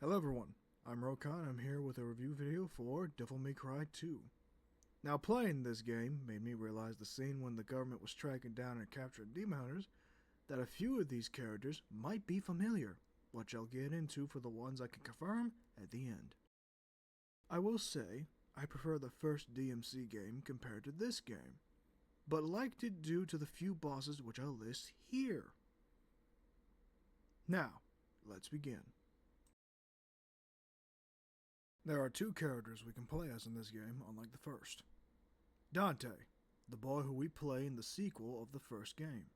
Hello everyone, I'm Rokan. I'm here with a review video for Devil May Cry 2. Now playing this game made me realize the scene when the government was tracking down and capturing demon hunters, that a few of these characters might be familiar, which I'll get into for the ones I can confirm at the end. I will say, I prefer the first DMC game compared to this game, but liked it due to the few bosses which I'll list here. Now, let's begin. There are two characters we can play as in this game, unlike the first. Dante, the boy who we play in the sequel of the first game.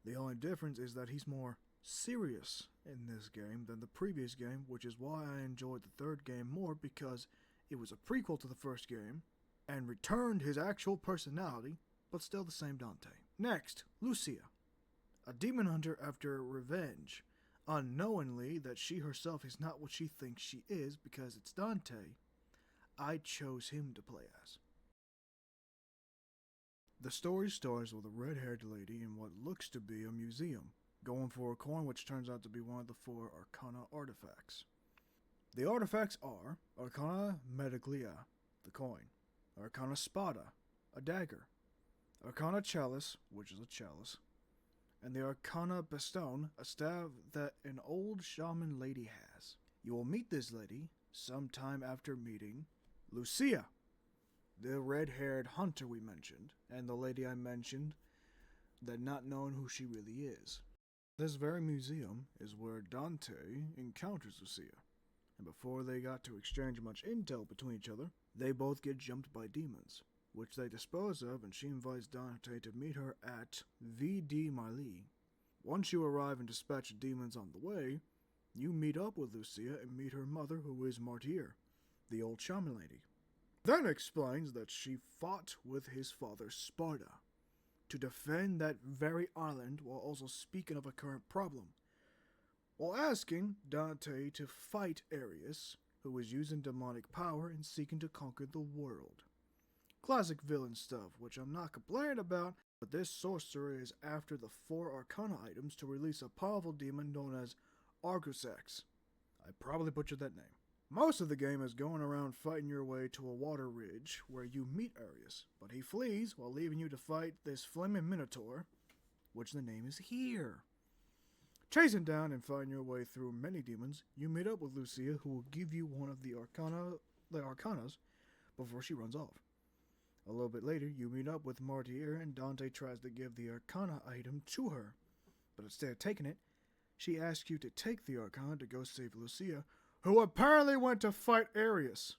The only difference is that he's more serious in this game than the previous game, which is why I enjoyed the third game more, because it was a prequel to the first game and returned his actual personality, but still the same Dante. Next, Lucia, a demon hunter after revenge, unknowingly that she herself is not what she thinks she is because it's Dante. I chose him to play as. The story starts with a red-haired lady in what looks to be a museum, going for a coin which turns out to be one of the 4 Arcana artifacts. The artifacts are Arcana Mediglia, the coin, Arcana Spada, a dagger, Arcana Chalice, which is a chalice, and the Arcana Baston, a staff that an old shaman lady has. You will meet this lady sometime after meeting Lucia, the red-haired hunter we mentioned, and the lady I mentioned that not knowing who she really is. This very museum is where Dante encounters Lucia, and before they got to exchange much intel between each other, they both get jumped by demons, which they dispose of, and she invites Dante to meet her at V.D. Marley. Once you arrive and dispatch the demons on the way, you meet up with Lucia and meet her mother, who is Martyr, the old shaman lady. Then explains that she fought with his father Sparda to defend that very island, while also speaking of a current problem, while asking Dante to fight Arius, who is using demonic power and seeking to conquer the world. Classic villain stuff, which I'm not complaining about, but this sorcerer is after the 4 Arcana items to release a powerful demon known as Argusax. I probably butchered that name. Most of the game is going around fighting your way to a water ridge where you meet Arius, but he flees while leaving you to fight this flaming minotaur, which the name is here. Chasing down and fighting your way through many demons, you meet up with Lucia, who will give you one of the Arcanas before she runs off. A little bit later, you meet up with Martyr, and Dante tries to give the Arcana item to her, but instead of taking it, she asks you to take the Arcana to go save Lucia, who apparently went to fight Arius.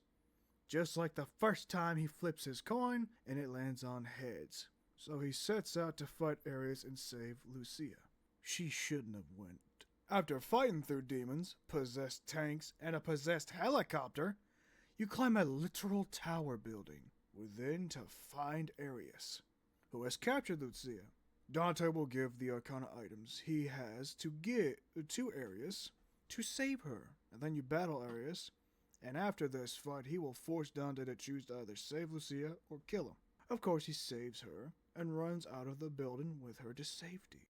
Just like the first time, he flips his coin, and it lands on heads. So he sets out to fight Arius and save Lucia. She shouldn't have went. After fighting through demons, possessed tanks, and a possessed helicopter, you climb a literal tower building within to find Arius, who has captured Lucia. Dante will give the Arcana items he has to give to Arius to save her, and then you battle Arius, and after this fight he will force Dante to choose to either save Lucia or kill him. Of course he saves her, and runs out of the building with her to safety.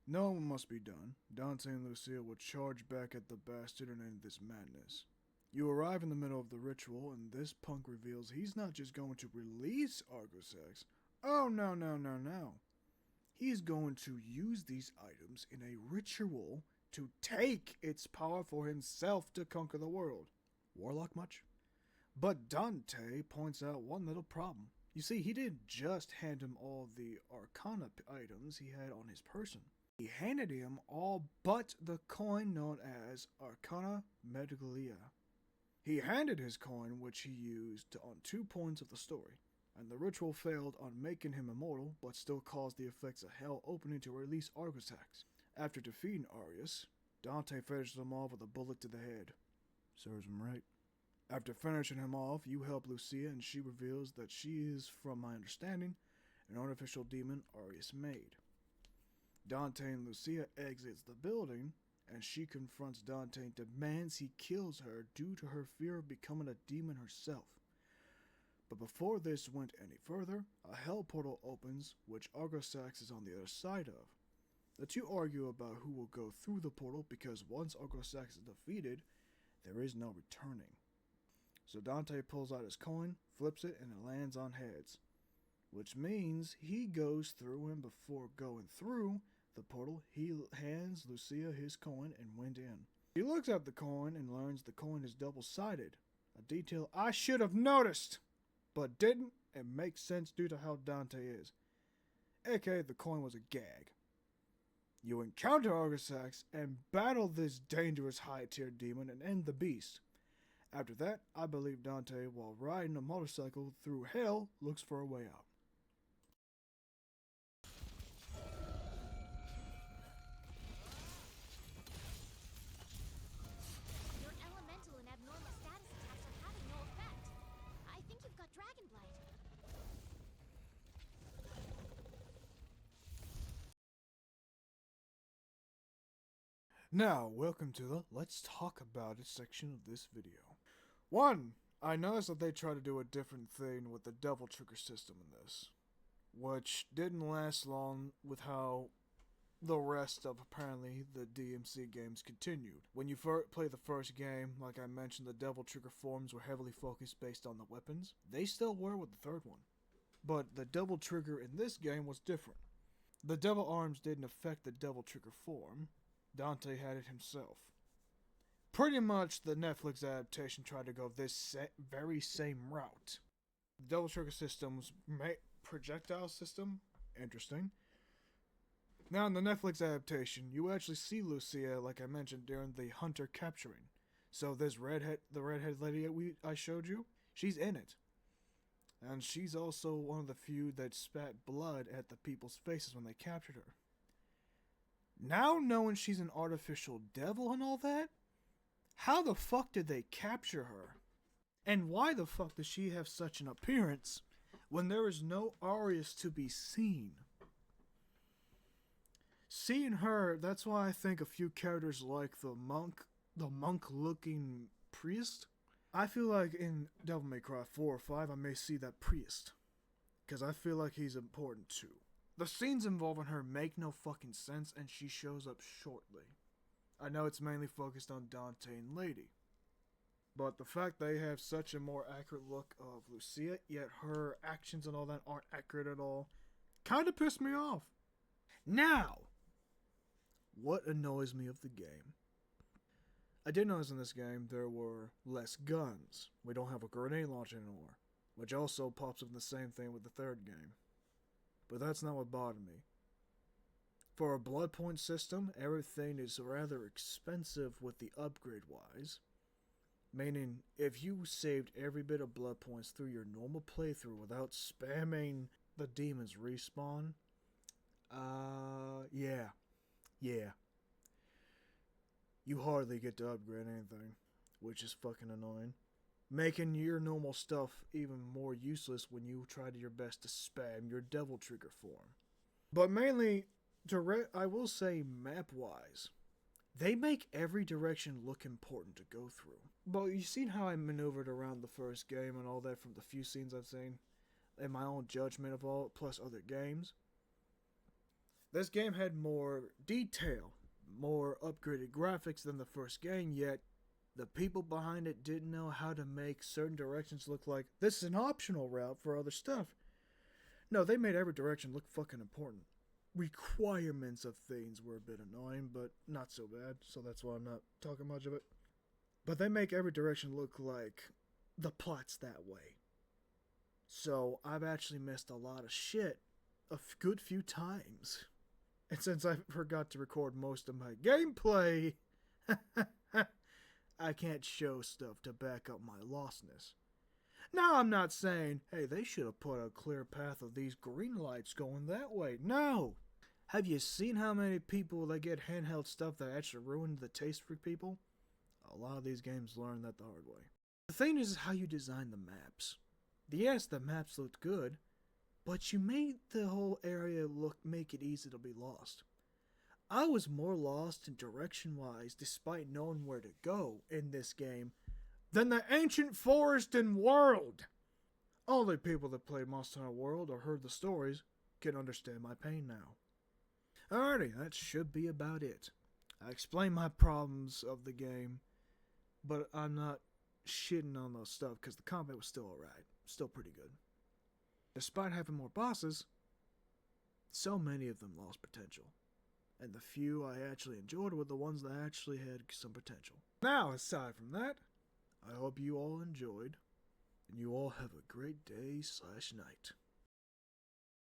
Knowing what must be done, Dante and Lucia will charge back at the bastard and end this madness. You arrive in the middle of the ritual, and this punk reveals he's not just going to release Argusax. Oh, no. He's going to use these items in a ritual to take its power for himself to conquer the world. Warlock much? But Dante points out one little problem. You see, he didn't just hand him all the Arcana items he had on his person. He handed him all but the coin known as Arcana Mediglia. He handed his coin, which he used on 2 points of the story, and the ritual failed on making him immortal, but still caused the effects of hell opening to release Argusax. After defeating Arius, Dante finishes him off with a bullet to the head. Serves him right. After finishing him off, you help Lucia, and she reveals that she is, from my understanding, an artificial demon Arius made. Dante and Lucia exits the building, and she confronts Dante and demands he kills her due to her fear of becoming a demon herself. But before this went any further, a hell portal opens, which Argusax is on the other side of. The two argue about who will go through the portal, because once Argusax is defeated, There is no returning. So Dante pulls out his coin, flips it, and it lands on heads. Which means he goes through, and before going through the portal, he hands Lucia his coin and went in. He looks at the coin and learns the coin is double-sided, a detail I should have noticed, but didn't, and makes sense due to how Dante is. AKA the coin was a gag. You encounter Argisax and battle this dangerous high-tier demon and end the beast. After that, I believe Dante, while riding a motorcycle through hell, looks for a way out. Your elemental and abnormal status attacks are having no effect. I think you've got Dragon Blight. Now, welcome to the Let's Talk About It section of this video. 1. I noticed that they tried to do a different thing with the Devil Trigger system in this, which didn't last long with how the rest of apparently the DMC games continued. When you play the first game, like I mentioned, the Devil Trigger forms were heavily focused based on the weapons. They still were with the third one. But the Devil Trigger in this game was different. The Devil Arms didn't affect the Devil Trigger form. Dante had it himself. Pretty much the Netflix adaptation tried to go this very same route. The Devil Trigger system's projectile system, interesting. Now in the Netflix adaptation, you actually see Lucia, like I mentioned, during the hunter capturing. So this the redhead lady I showed you, she's in it. And she's also one of the few that spat blood at the people's faces when they captured her. Now knowing she's an artificial devil and all that, how the fuck did they capture her? And why the fuck does she have such an appearance when there is no Arius to be seen? Seeing her, that's why I think a few characters like the monk-looking priest. I feel like in Devil May Cry 4 or 5 I may see that priest, because I feel like he's important too. The scenes involving her make no fucking sense, and she shows up shortly. I know it's mainly focused on Dante and Lady, but the fact they have such a more accurate look of Lucia, yet her actions and all that aren't accurate at all, kinda pissed me off. Now, what annoys me of the game? I did notice in this game there were less guns. We don't have a grenade launcher anymore, which also pops up in the same thing with the third game. But that's not what bothered me. For a blood point system, everything is rather expensive with the upgrade wise. Meaning, if you saved every bit of blood points through your normal playthrough without spamming the demon's respawn, yeah. You hardly get to upgrade anything, which is fucking annoying. Making your normal stuff even more useless when you try your best to spam your Devil Trigger form. But mainly, I will say map-wise, they make every direction look important to go through. But you've seen how I maneuvered around the first game and all that from the few scenes I've seen, and my own judgment of all, plus other games. This game had more detail, more upgraded graphics than the first game, yet the people behind it didn't know how to make certain directions look like this is an optional route for other stuff. No, they made every direction look fucking important. Requirements of things were a bit annoying, but not so bad, so that's why I'm not talking much of it. But they make every direction look like the plot's that way. So I've actually missed a lot of shit a good few times. And since I forgot to record most of my gameplay, I can't show stuff to back up my lostness. Now I'm not saying, hey, they should have put a clear path of these green lights going that way. No! Have you seen how many people that get handheld stuff that actually ruined the taste for people? A lot of these games learn that the hard way. The thing is how you design the maps. Yes, the maps looked good, but you made the whole area make it easy to be lost. I was more lost in direction-wise despite knowing where to go in this game than the ancient forest and world. Only people that played Monster Hunter World or heard the stories can understand my pain now. Alrighty, that should be about it. I explained my problems of the game, but I'm not shitting on those stuff because the combat was still alright. Still pretty good. Despite having more bosses, so many of them lost potential. And the few I actually enjoyed were the ones that actually had some potential. Now, aside from that, I hope you all enjoyed, and you all have a great day/night.